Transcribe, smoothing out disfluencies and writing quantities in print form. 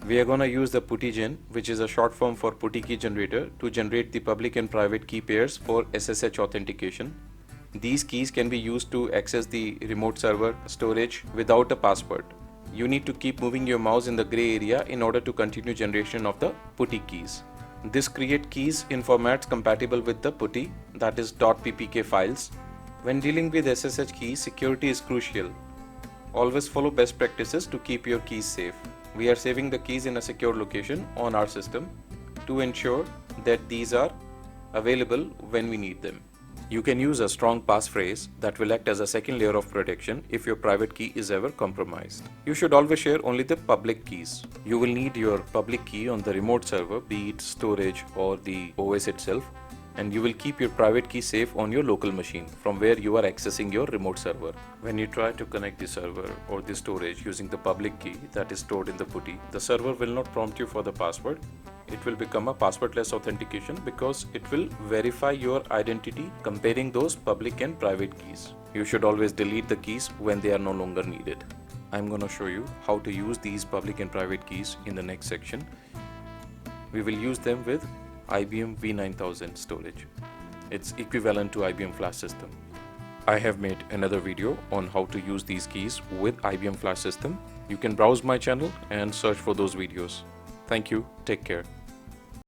We are going to use the PuTTYgen, which is a short form for PuTTY Key Generator, to generate the public and private key pairs for SSH authentication. These keys can be used to access the remote server storage without a password. You need to keep moving your mouse in the gray area in order to continue generation of the PuTTY keys. This creates keys in formats compatible with the PuTTY, that is .ppk files. When dealing with SSH keys, security is crucial. Always follow best practices to keep your keys safe. We are saving the keys in a secure location on our system to ensure that these are available when we need them. You can use a strong passphrase that will act as a second layer of protection if your private key is ever compromised. You should always share only the public keys. You will need your public key on the remote server, be it storage or the OS itself, and you will keep your private key safe on your local machine from where you are accessing your remote server. When you try to connect the server or the storage using the public key that is stored in the PuTTY, the server will not prompt you for the password. It will become a passwordless authentication because it will verify your identity comparing those public and private keys. You should always delete the keys when they are no longer needed. I'm going to show you how to use these public and private keys in the next section. We will use them with IBM V9000 storage. It's equivalent to IBM flash system. I have made another video on how to use these keys with IBM flash system. You can browse my channel and search for those videos. Thank you. Take care.